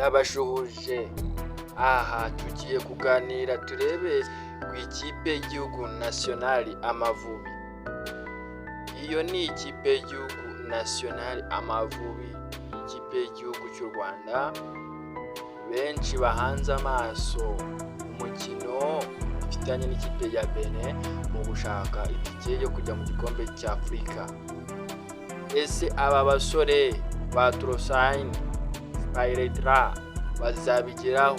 ndabashuhuje. Aha tugiye kuganira turebe ku ikipe y'igihugu nasiyonari Amavubi. Iyo ni ikipe y'igihugu nasiyonari Amavubi, ikipe y'igihugu cy'u Rwanda. Benshi bahanze amaso umukino ifitanye n'ikipe ya Benin mu gushaka itike yo kujya mu gikombe cya Afurika. Ese aba basore ba Trossard Bayretra bazabigeraho?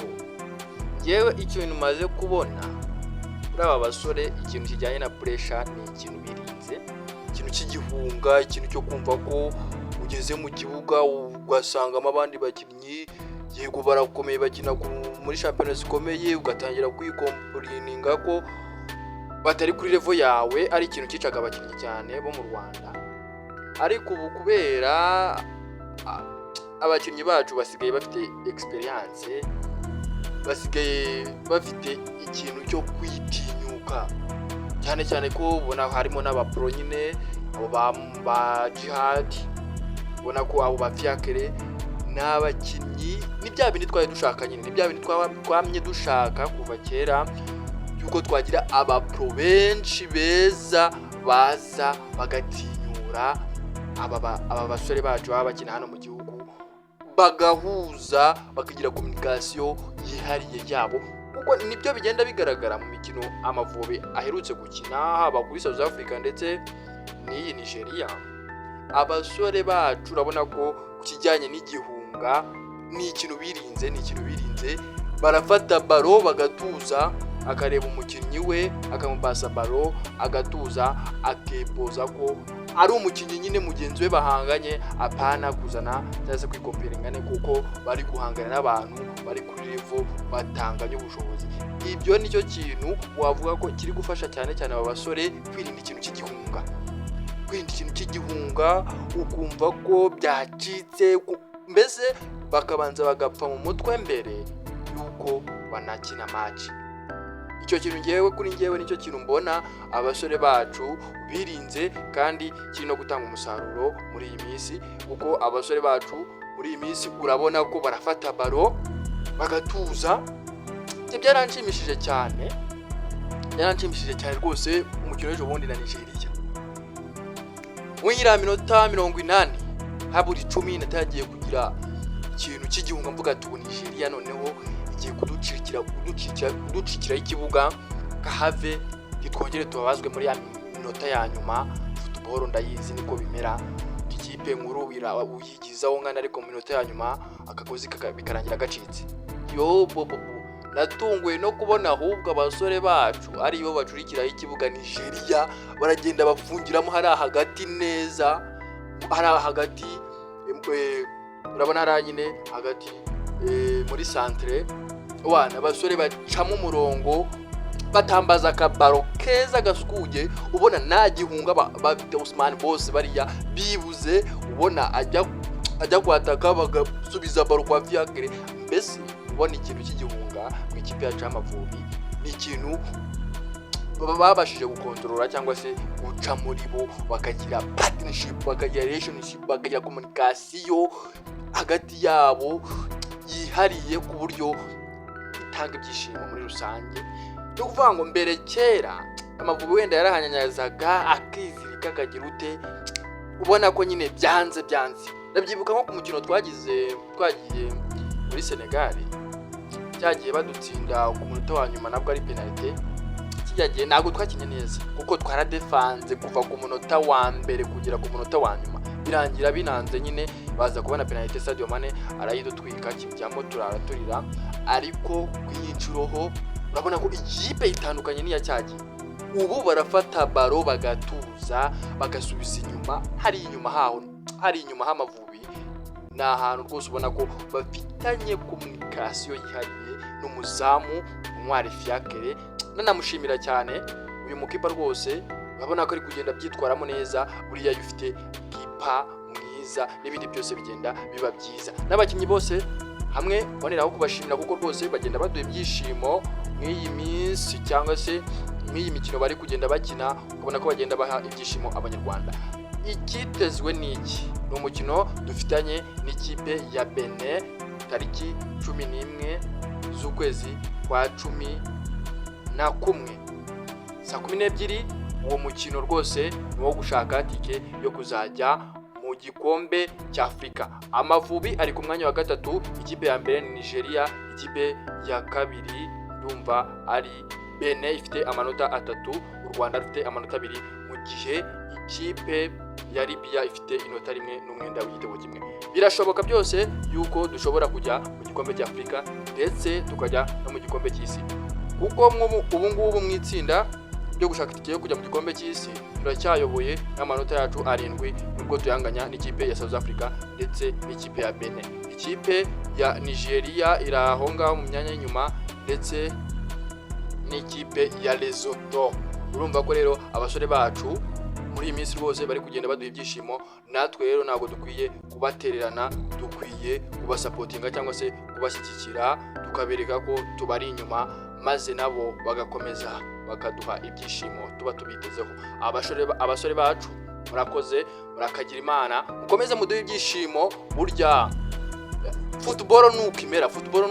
Yewe ikintu maze kubona kuri aba basore, ikintu kijyanye na pressure ni ikintu birinze, ikintu cy'igihunga, ikintu cyo kumva ko ugeze mu kibuga ugasangamo abandi bakinnyi yego barakomeye bakina muri champions zikomeye, ugatangira kwikomplininga ko batari kuri level yawe. Ari ikintu cyicaga abakinnyi cyane bo mu Rwanda, ariko ubu kubera abakinnyi bacu basigaye bafite experience, basigaye bafite ikintu cyo kwitinyuka cyane cyane ko ubona harimo n'abapro nyine, abo ba Jihad, ubona ko abo ba Fiacre n'abakinnyi. Ni bya bindi twari dushaka nyine, ni bya bindi twamye dushaka kuva kera, yuko twagira abapro benshi beza baza bagatinyura aba basore bacu baba bakina hano mu gihugu, bagahuza bakagira communication yihariye yabo, kuko nibyo bigenda bigaragara mu mikino Amavubi aherutse gukina, haba kuri South Africa ndetse n'iyi Nigeria. Abasore bacu urabona ko kijyanye n'igihunga ni ikintu birinze, barafata baro bagatuza, akareba umukinnyi we akamubasa baro agatuza, akepoza ko ari umukinnyi nyine mugenzi we bahanganye, apana kuzana cyangwa kwikomperinga kuko bari guhangana n'abantu bari kuri level batanganye ubushobozi. Ibyo nicyo kintu wavuga ko kiri gufasha cyane cyane aba basore kwirinda ikintu cy'igihunga, ukumva ko byacitse, mbese bakabanza bagapfa mu mutwe mbere yuko banakina match. Icyo kintu kuri njyewe nicyo kintu mbona abasore bacu birinze, kandi kiri no gutanga umusaruro muri iyi minsi, kuko abasore bacu muri iyi minsi urabona ko barafata baro bagatuza. Byaranshimishije cyane rwose. Umukino w'ejo bundi na Nigeria, w'ira minota 80 haburi 10 natagiye kugira ikintu cy'igihunga, mvuga ati Nigeria noneho igiye kuducikira ikibuga kahave, gitwongere tubabazwe muri ya minota ya nyuma. Football ndayizi niko bimera, ikipe nkuru uyigizaho ngana, ariko mu minota ya nyuma akagozi bikarangira gacitse. Natunguwe no kubona ahubwo abasore bacu ariyo bacurikiraho ikibuga Nigeria, baragenda bafungiramo hari hagati neza, hari hagati urabona hari nyine hagati muri centre wana, abasore bacamo umurongo batambaza akabaro keza gasukuye, ubona nta gihunga bafite Usman bose bariya bibuze, ubona ajya kwataka bagasubiza baro kwa Fiacre. Mbese ubona ikintu cy'igihunga mu ikipe ya Amavubi ni ikintu babashije gukontorora cyangwa se guca muri bo, bakagira partnership, bakagira relationship, bakagira communication hagati yabo yihariye, ku buryo itanga ibyishimo muri rusange. Cyo kuvuga ngo mbere kera Amavubi wenda yarahanyanyazaga akizirika akagira ute, ubona ko nyine byanze. Ndabyibuka nko ku mukino twagiye muri Senegal, cyagiye badutsinda ku munota wa nyuma, nabwo ari penalty. Kijyagiye ntabwo twakinye neza, kuko twaradefanze kuva ku munota wa mbere kugera ku munota wa nyuma, birangira binanze nyine, baza kubona penalty, Sadio Mane arayidutwika, kijyamo turira. Ariko kwiyincuroho urabona ko ikipe itandukanye n'iya cyagiye. Ubu barafata baro bagatuza, bagasubiza inyuma, hari inyuma h'Amavubi. Ni ahantu rwose ubona ko bafitanye communication yihariye n'umuzamu Ntwari Fiacre. Nanamushimira cyane uyu mukipa rwose, urabona ko ari kugenda byitwaramo neza. Buriya ufite kipa mwiza, n'ibindi byose bigenda biba byiza. N'abakinnyi bose hamwe boneraho kubashimira, kuko rwose bagenda baduha ibyishimo mw'iyi minsi, cyangwa se mw'iyi mikino bari kugenda bakina, ubona ko bagenda baha ibyishimo Abanyarwanda. Ikitezwe n'iki? Ni umukino dufitanye n'ikipe ya Benin tariki 11 z'ukwezi kwa 11 saa 12. Uwo mukino rwose ni wo gushaka tike yo kuzajya mu gikombe cya Afurika. Amavubi ari ku mwanya wa gatatu, ikipe ya mbere ni Nigeria, ikipe ya kabiri ndumva ari Benin ifite amanota 3, u Rwanda rufite amanota 2, mu gihe ikipe ya Libya ifite inota 1 n'umwenda w'igitego kimwe. Birashoboka byose yuko dushobora kujya mu gikombe cya Afurika ndetse tukajya no mu gikombe cy'isi, kuko ubu ngubu mu itsinda byo gushaka itike yo kujya mu gikombe cy'isi turacyayoboye n'amanota yacu 7, nubwo tuyanganya n'ikipe ya South Africa ndetse n'ikipe ya Benin. Ikipe ya Nigeria iraho ngaho mu myanya y'inyuma ndetse n'ikipe ya Lesotho. Urumva ko rero abasore bacu muri iyi minsi rwose bari kugenda baduha ibyishimo, natwe rero ntabwo dukwiye kubatererana, dukwiye kubasapotinga cyangwa se kubashyigikira, tukabereka ko tubari inyuma, maze nabo bagakomeza bakaduha ibyishimo tuba tubitezeho. Abasore bacu murakoze, murakagira Imana, mukomeze muduhe ibyishimo. Burya football nuko imera, football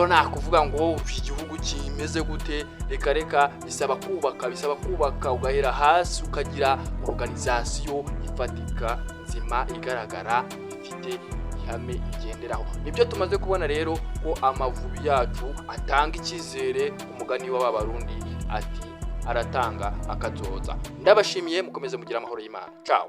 nta kuvuga ngo igihugu kimeze gute, reka bisaba kubaka ugahera hasi, ukagira organisation ifatika nzima igaragara ifite ihame igenderaho. Nibyo tumaze kubona rero ko Amavubi yacu atanga icyizere, umugani w'Abarundi ati aratanga akazoza. Ndabashimiye, mukomeze mugira amahoro y'Imana. Ciao.